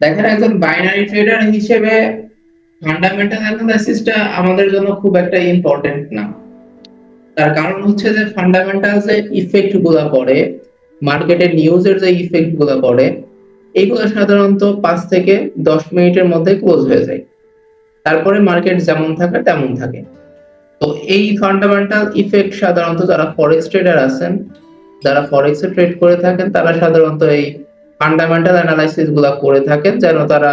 দেখেন, একজন binary tedder হিসেবে ফান্ডামেন্টাল অ্যানালাইসিসটা আমাদের জন্য খুব একটা ইম্পর্টেন্ট না। তার কারণ হচ্ছে যে ফান্ডামেন্টাল যে ইফেক্ট গুলা পড়ে, মার্কেটের নিউজের যে ইফেক্ট গুলা পড়ে, এগুলো সাধারণত 5 থেকে 10 মিনিটের মধ্যে ক্লোজ হয়ে যায়। তারপরে মার্কেট যেমন থাকে তেমন থাকে। তো এই ফান্ডামেন্টাল ইফেক্ট সাধারণত যারা ফরেক্স ট্রেডার আছেন, যারা ফরেক্সে ট্রেড করে থাকেন, তারা সাধারণত এই ফান্ডামেন্টাল অ্যানালাইসিস গুলা করে থাকেন যেন তারা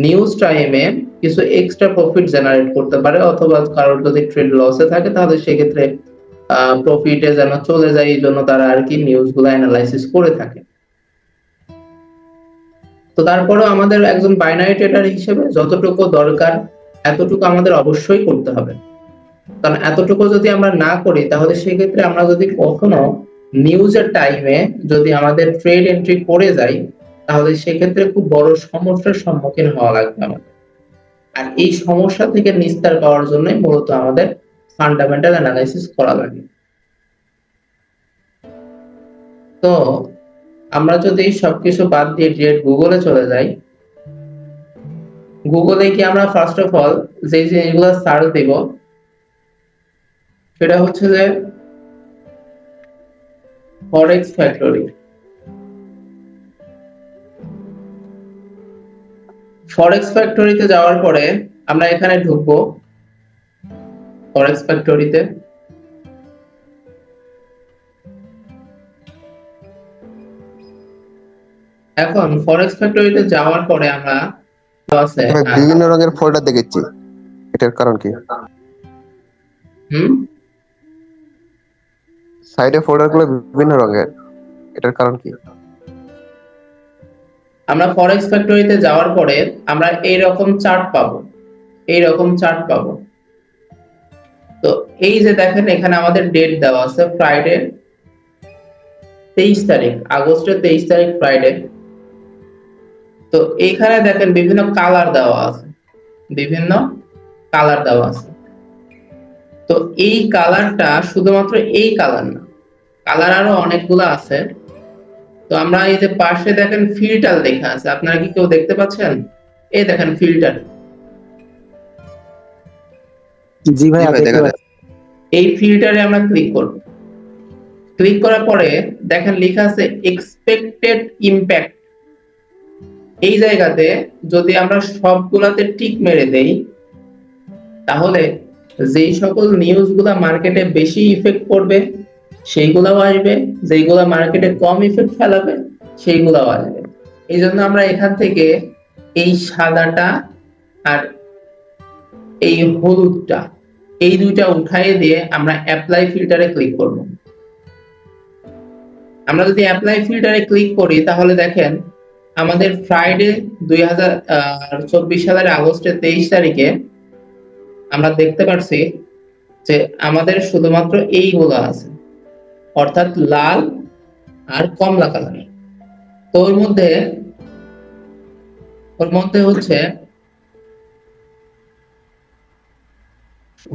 নিউজ টাইমে কিছু এক্সট্রা প্রফিট জেনারেট করতে পারে, অথবা কারোর যদি ট্রেড লসে থাকে তাহলে সেক্ষেত্রে প্রফিটে যেন চলে যায়, এই জন্য তারা আর কি নিউজ গুলা অ্যানালাইসিস করে থাকে। তো তারপরেও আমাদের একজন বাইনারি ট্রেডার হিসেবে যতটুকু দরকার এতটুকু আমাদের অবশ্যই করতে হবে। কারণ এতটুকু যদি আমরা না করি তাহলে সেক্ষেত্রে আমরা যদি কখনো নিউজের টাইমে যদি আমাদের ট্রেড এন্ট্রি করে যাই, তাহলে সেক্ষেত্রে খুব বড় সমস্যার সম্মুখীন হওয়া লাগবে আমাদের। আর এই সমস্যা থেকে নিস্তার পাওয়ার জন্য মূলত আমাদের ফান্ডামেন্টাল অ্যানালাইসিস করা লাগে। তো আমরা যদি সবকিছু বাদ দিয়ে ডিরেক্ট গুগলে চলে যাই, গুগলে কি আমরা ফার্স্ট অফ অল যে জিনিসগুলো সার্চ দিব সেটা হচ্ছে যে ফরেক্স ফ্যাক্টরি। ফরেক্স ফ্যাক্টরিতে যাওয়ার পরে আমরা এখানে ঢুকবো ফরেক্স ফ্যাক্টরিতে। এখন ফরেক্স ফ্যাক্টরিতে যাওয়ার পরে আমরা আছে আমি বিভিন্ন রঙের ফোল্ডার দেখেছি, এটার কারণ কি? হুম সাইডে ফোল্ডার গুলো বিভিন্ন রঙের, এটার কারণ কি? আমরা ফরেক্স ফ্যাক্টরিতে যাওয়ার পরে আমরা এইরকম চার্ট পাবো, এইরকম চার্ট পাবো। তো এই যে দেখেন এখানে আমাদের ডেট দেওয়া আছে ফ্রাইডে 23 তারিখ, আগস্টের 23 তারিখ ফ্রাইডে। তো এইখানে দেখেন বিভিন্ন কালার দেওয়া আছে, বিভিন্ন কালার দেওয়া আছে। তো এই কালারটা শুধুমাত্র এই কালার না, কালার আরো অনেকগুলো আছে। তো আমরা এই যে পাশে দেখেন ফিল্টার লেখা আছে, আপনারা কি কেউ দেখতে পাচ্ছেন? এই দেখেন ফিল্টার। জি জি ভাইয়া, ভাই, দেখতে দেখা যায়। পাচ্ছি। এই ফিল্টারে আমরা ক্লিক করব। ক্লিক করার পরে দেখেন লেখা আছে এক্সপেক্টেড ইমপ্যাক্ট। এই জায়গাতে যদি আমরা সবগুলাতে টিক মেরে দেই তাহলে যেই সকল নিউজগুলা মার্কেটে বেশি ইফেক্ট করবে সেইগুলাও আসবে, যেইগুলা মার্কেটে কম ইফেক্ট ফেলাবে সেইগুলাও আসবে। এই জন্য আমরা এখান থেকে এই সাদাটা আর এই হলুদটা, এই দুইটা উঠাইয়ে দিয়ে আমরা অ্যাপ্লাই ফিল্টারে ক্লিক করব। আমরা যদি অ্যাপ্লাই ফিল্টারে ক্লিক করি তাহলে দেখেন আমাদের ফ্রাইডে 2024 সালের আগস্টের 23 তারিখে আমরা দেখতে পাচ্ছি যে আমাদের শুধুমাত্র এইগুলো আছে, অর্থাৎ লাল আর কমলা কালার। তো ওর মধ্যে হচ্ছে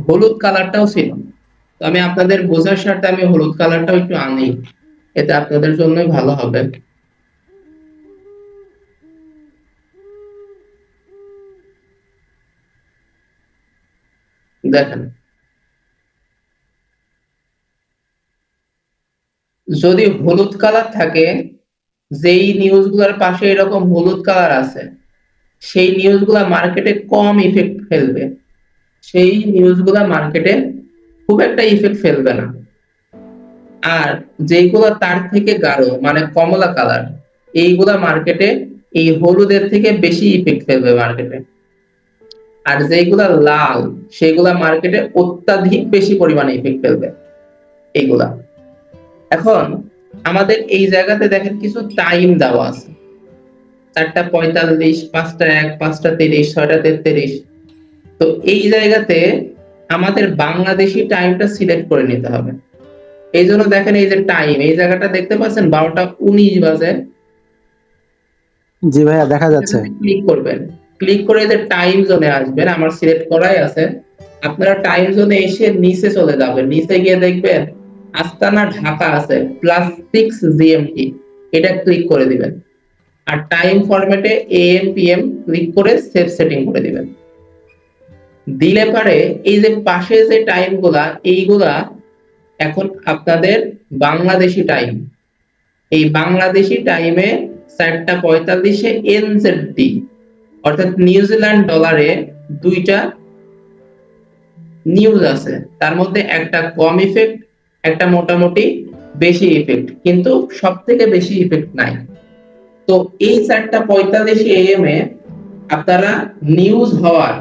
হলুদ কালারটাও ছিল। তো আমি আপনাদের বোঝার স্বার্থে আমি হলুদ কালারটাও একটু আনি, এতে আপনাদের জন্যই ভালো হবে। দেখেন, যদি হলুদ কালার থাকে, যেই নিউজগুলোর পাশে এরকম হলুদ কালার আছে সেই নিউজগুলা মার্কেটে কম ইফেক্ট ফেলবে, সেই নিউজগুলা মার্কেটে খুব একটা ইফেক্ট ফেলবে না। আর যেগুলা তার থেকে গাঢ় মানে কমলা কালার, এইগুলা মার্কেটে এই হলুদের থেকে বেশি ইফেক্ট ফেলবে মার্কেটে। আর যেগুলা লাল সেগুলা মার্কেটে অত্যাধিক বেশি পরিমাণে ইফেক্ট ফেলবে এইগুলা। এখন আমাদের এই জায়গাতে দেখেন কিছু টাইম দেওয়া আছে, 4টা 45, 5টা 1, 5টা 30, 6টা 33। তো এই জায়গাতে আমাদের বাংলাদেশি টাইমটা সিলেক্ট করে নিতে হবে। এই জন্য দেখেন এই যে টাইম, এই জায়গাটা দেখতে পাচ্ছেন 12টা 19 বাজে। জি ভাইয়া, দেখা যাচ্ছে। ক্লিক করবেন, ক্লিক করে যে টাইম জোনে আসবেন, আমার সিলেক্ট করাই আছে। আপনারা টাইম জোনে এসে নিচে চলে যাবেন, নিচে গিয়ে দেখবেন আস্তানা ঢাকা আছে +6 GMT, এটা ক্লিক করে দিবেন। আর টাইম ফরম্যাটে AM PM ক্লিক করে সেভ সেটিং করে দিবেন। দিলে পারে এই যে পাশে যে টাইমগুলা এইগুলা এখন আপনাদের বাংলাদেশি টাইম। এই বাংলাদেশি টাইমে 4:45 NZD অর্থাৎ নিউজিল্যান্ড ডলারে দুইটা নিউজ আছে, তার মধ্যে একটা কম ইফেক্ট, একটা মোটামুটি বেশি ইফেক্ট, কিন্তু সব থেকে বেশি ইফেক্ট নাই। তো এই 4:45 AM এ আপনারা নিউজ হওয়ার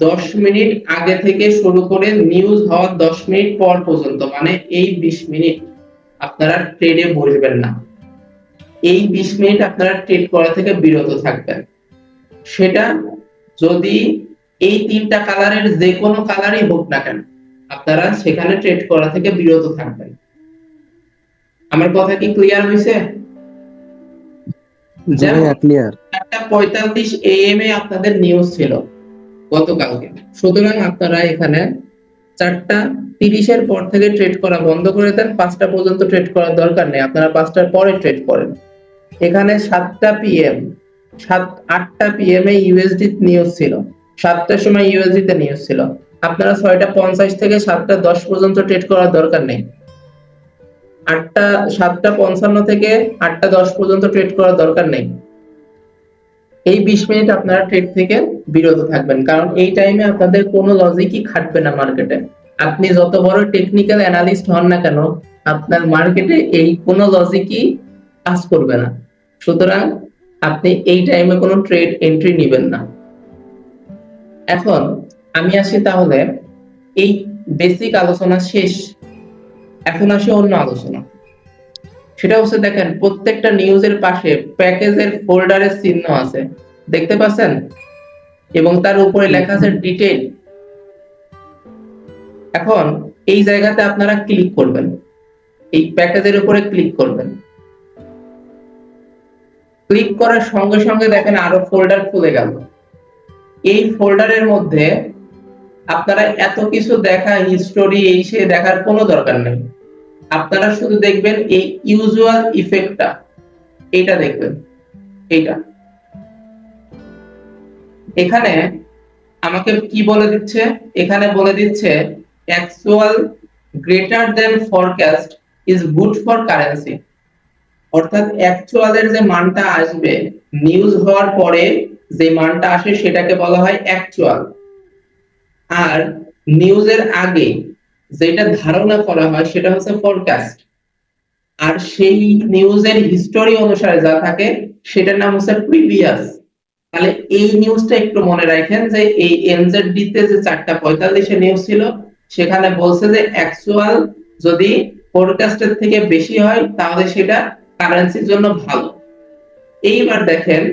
10 মিনিট আগে থেকে শুরু করে নিউজ হওয়ার 10 মিনিট পর পর্যন্ত, মানে এই 20 মিনিট আপনারা ট্রেডে বসবেন না। এই 20 মিনিট আপনারা ট্রেড করা থেকে বিরত থাকবেন। সেটা যদি এই তিনটা কালারের যে কোনো কালারই হোক না কেন, আপনারা সেখানে ট্রেড করা থেকে বিরত থাকবেন। আমার কথা কি ক্লিয়ার হয়েছে? জি ভাইয়া, ক্লিয়ার। 4:45 AM এ আপনাদের নিউজ ছিল গতকালকে, সুতরাং আপনারা এখানে 4:30 এর পর থেকে ট্রেড করা বন্ধ করে দেন। 5টা পর্যন্ত ট্রেড করার দরকার নেই, আপনারা 5টার পরে ট্রেড করেন। এখানে 7টা PM 8টা PM এ ইউএসডি নিউজ ছিল, 7টার সময় ইউএসডি তে নিউজ ছিল। আপনারা 6:50 থেকে 7:10 পর্যন্ত ট্রেড করার দরকার নেই। 7:55 থেকে 8:10 পর্যন্ত ট্রেড করার দরকার নেই। এই 20 মিনিট আপনারা ট্রেড থেকে বিরত থাকবেন, কারণ এই টাইমে আপনাদের কোনো লজিকই খাটবে না মার্কেটে। আপনি যত বড় টেকনিক্যাল অ্যানালিস্ট হন না কেন, আপনার মার্কেটে এই কোনো লজিকই কাজ করবে না। সুতরাং আপনি এই টাইমে কোনো ট্রেড এন্ট্রি নেবেন না। এখন আমি আসি তাহলে, এই বেসিক আলোচনা শেষ, এখন আসি অন্য আলোচনা। সেটা হচ্ছে দেখেন প্রত্যেকটা নিউজের পাশে প্যাকেজের ফোল্ডারের চিহ্ন আছে, দেখতে পাচ্ছেন? এবং তার উপরে লেখা আছে ডিটেইল। এখন এই জায়গাতে আপনারা ক্লিক করবেন, এই প্যাকেজের উপরে ক্লিক করবেন। ক্লিক করার সঙ্গে সঙ্গে দেখেন আরো ফোল্ডার খুলে গেল। এই ফোল্ডারের মধ্যে আপনারা এত কিছু দেখা, হিস্টোরি, এই সে দেখার কোনো দরকার নেই। আপনারা শুধু দেখবেন এই ইউজুয়াল ইফেক্টটা, এইটা দেখবেন, এইটা। এখানে আমাকে কি বলে দিচ্ছে? এখানে বলে দিচ্ছে actual greater than forecast is good for currency. অর্থাৎ অ্যাকচুয়ালের যে মানটা আসবে নিউজ হওয়ার পরে, যে মানটা আসে সেটাকে বলা হয় অ্যাকচুয়াল। আর নিউজের আগে যেটা ধারণা করা হয় সেটা হচ্ছে ফরকাস্ট। আর সেই নিউজের হিস্টোরি অনুসারে যা থাকে সেটার নাম হচ্ছে প্রিভিয়াস। তাহলে এই নিউজটা একটু মনে রাখেন যে এই এনজেডডি তে যে 4:45 এ নিউজ ছিল, সেখানে বলছে যে অ্যাকচুয়াল যদি ফোরকাস্টের থেকে বেশি হয় তাহলে সেটা কারেন্সির জন্য ভালো। এইবার দেখেন,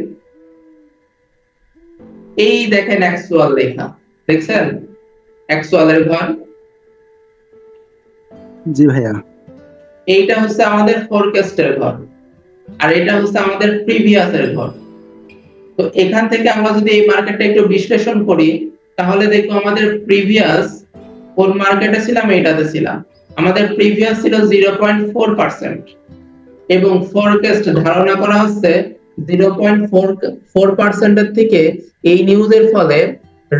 এই দেখেন অ্যাকচুয়াল লেখা, দেখছেন? অ্যাকচুয়ালের ঘর, জি ভাইয়া। এইটা হচ্ছে আমাদের ফোরকাস্টের ঘর, আর এটা হচ্ছে আমাদের প্রিভিয়াসের ঘর। তো এখান থেকে আমরা যদি এই মার্কেটটা একটু বিশ্লেষণ করি, তাহলে দেখবো আমাদের প্রিভিয়াস কোন মার্কেটে ছিলাম, এইটাতে ছিলাম। আমাদের প্রিভিয়াস ছিল 0.4% এবং ফরকাস্ট ধারণা করা হচ্ছে 0.4% এর থেকে এই নিউজের ফলে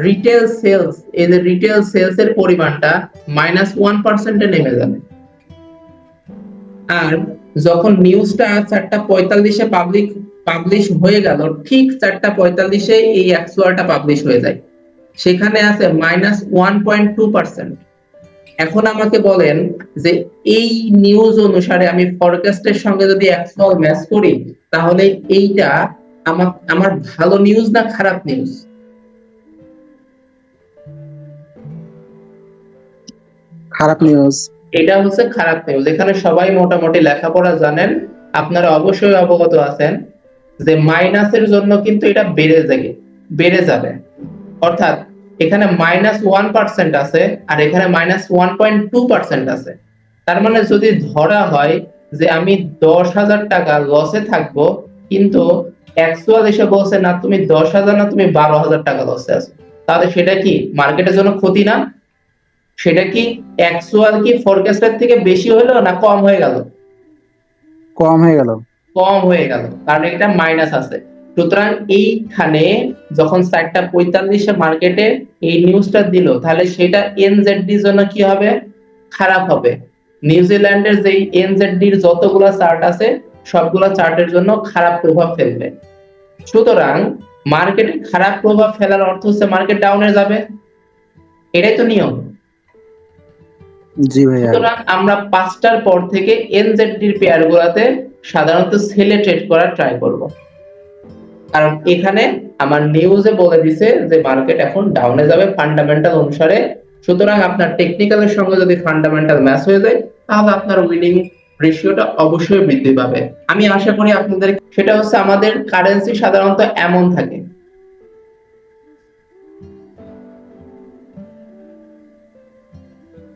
রিটেল সেলস, এই যে রিটেল সেলস এর পরিমাণটা -1% এ নেমে যাবে। আর যখন নিউজটা 4:45 এ পাবলিশ হয়ে গেল, ঠিক 4:45 এ এই অ্যাকচুয়ালটা পাবলিশ হয়ে যায়, সেখানে আছে -1.2%। এখন আমাকে বলেন যে এই নিউজ অনুসারে আমি ফরকাস্টের সঙ্গে যদি অ্যাকচুয়াল ম্যাচ করি, তাহলে এইটা আমার ভালো নিউজ না খারাপ নিউজ? খারাপ নিউজ। এটা হচ্ছে খারাপ নিউজ। এখানে সবাই মোটামুটি লেখাপড়া জানেন, আপনারা অবশ্যই অবগত আছেন যে মাইনাসের জন্য কিন্তু এটা বেড়ে যাবে। অর্থাৎ এখানে -1% আছে আর এখানে -1.2% আছে। তার মানে যদি ধরা হয় যে আমি 10,000 টাকা লসে থাকবো, কিন্তু অ্যাকচুয়াল এসে বলছে না তুমি 10,000 না, তুমি 12,000 টাকা লসে আছো, তাহলে সেটা কি মার্কেটের জন্য ক্ষতি না? সেটা কি অ্যাকচুয়াল কি ফরকাস্টের থেকে বেশি হলো না কম হয়ে গেল? কম হয়ে গেল। কম হয়ে গেল, কারণ এটা মাইনাস আছে। সুতরাং এইখানে যখন 4:45 মার্কেটে এই নিউজটা দিল, তাহলে সেটা এনজেডডি এর জন্য কি হবে? খারাপ হবে। নিউজিল্যান্ডের যেই এনজেডডি এর যতগুলা চার্ট আছে সবগুলা চার্টের জন্য খারাপ প্রভাব ফেলবে। সুতরাং মার্কেটে খারাপ প্রভাব ফেলার অর্থ হচ্ছে মার্কেট ডাউনে যাবে, এটাই তো নিয়ম। জি ভাইয়া। সুতরাং আমরা 5টার পর থেকে এনজেডডির পেয়ার গুলাতে সাধারণত সেলে ট্রেড করার ট্রাই করব, কারণ এখানে আমার নিউজে বলে দিছে যে মার্কেট এখন ডাউনে যাবে ফান্ডামেন্টাল অনুসারে। সুতরাং আপনার টেকনিক্যালের সঙ্গে যদি ফান্ডামেন্টাল ম্যাচ হয়ে যায়, তাহলে আপনার উইনিং রেশিওটা অবশ্যই বৃদ্ধি পাবে। আমি আশা করি আপনাদের সেটা হচ্ছে, আমাদের কারেন্সি সাধারণত এমন থাকে,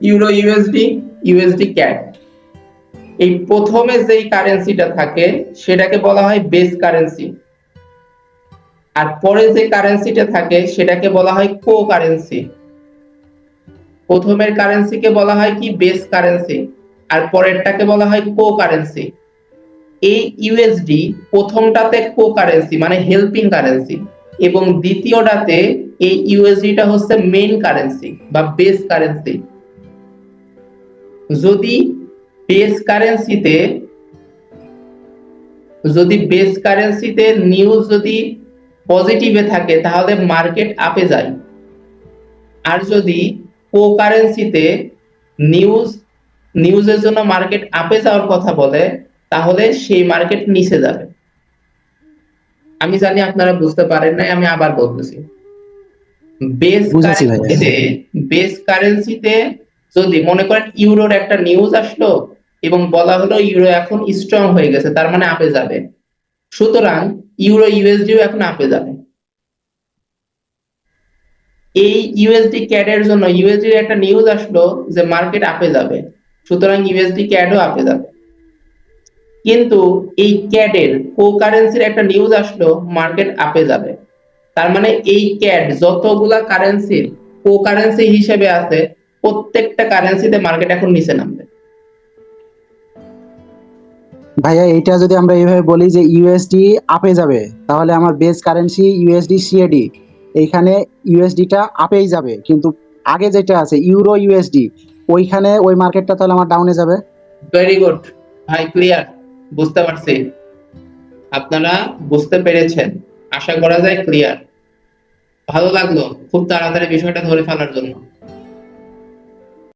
ইউরো ইউএসডি, ইউএসডি ক্যাড, এই প্রথমে যেই কারেন্সিটা থাকে সেটাকে বলা হয় বেস কারেন্সি, আর পরে যে কারেন্সিটা থাকে সেটাকে বলা হয় কো কারেন্সি। প্রথমের কারেন্সিকে বলা হয় কি? বেস কারেন্সি, আর পরেরটাকে বলা হয় কো কারেন্সি। এই ইউএসডি প্রথমটাতে কো কারেন্সি মানে হেল্পিং কারেন্সি, এবং দ্বিতীয়টাতে এই ইউএসডিটা হচ্ছে মেইন কারেন্সি বা বেস কারেন্সি। যদি বেস কারেন্সিতে নিউজ যদি পজিটিভে থাকে তাহলে মার্কেট আপে যায়, আর যদি কো কারেন্সিতে নিউজের জন্য মার্কেট আপে যাওয়ার কথা বলে, তাহলে সেই মার্কেট নিচে যাবে। আমি জানি আপনারা বুঝতে পারেন নাই, আমি আবার বলতেছি। বুঝেছি ভাইয়া। বেস কারেন্সিতে যদি মনে করেন ইউরোর একটা নিউজ আসলো এবং বলা হলো ইউরো এখন স্ট্রং হয়ে গেছে, তার মানে আপে যাবে, সুতরাং ইউরো ইউএসডিও এখন আপে যাবে। এই ইউএসডি ক্যাড এর জন্য ইউএসডি এর একটা নিউজ আসলো যে মার্কেট আপে যাবে, সুতরাং ইউএসডি ক্যাডও আপে যাবে। কিন্তু এই ক্যাড এর কো কারেন্সির একটা নিউজ আসলো মার্কেট আপে যাবে, তার মানে এই ক্যাড যতগুলা কারেন্সির কো কারেন্সি হিসেবে আছে প্রত্যেকটা কারেন্সিতে মার্কেট এখন নিচে নামবে। ভাইয়া এইটা যদি আমরা এইভাবে বলি যে ইউএসডি আপে যাবে, তাহলে আমার বেস কারেন্সি ইউএসডি সিএডি, এইখানে ইউএসডিটা আপেই যাবে, কিন্তু আগে যেটা আছে ইউরো ইউএসডি, ওইখানে ওই মার্কেটটা তাহলে আমার ডাউনে যাবে। ভেরি গুড ভাই, ক্লিয়ার, বুঝতে পারছি, আপনারা বুঝতে পেরেছেন, আশা করা যায় ক্লিয়ার। ভালো লাগলো খুব তাড়াতাড়ি বিষয়টা ধরে ফেলার জন্য।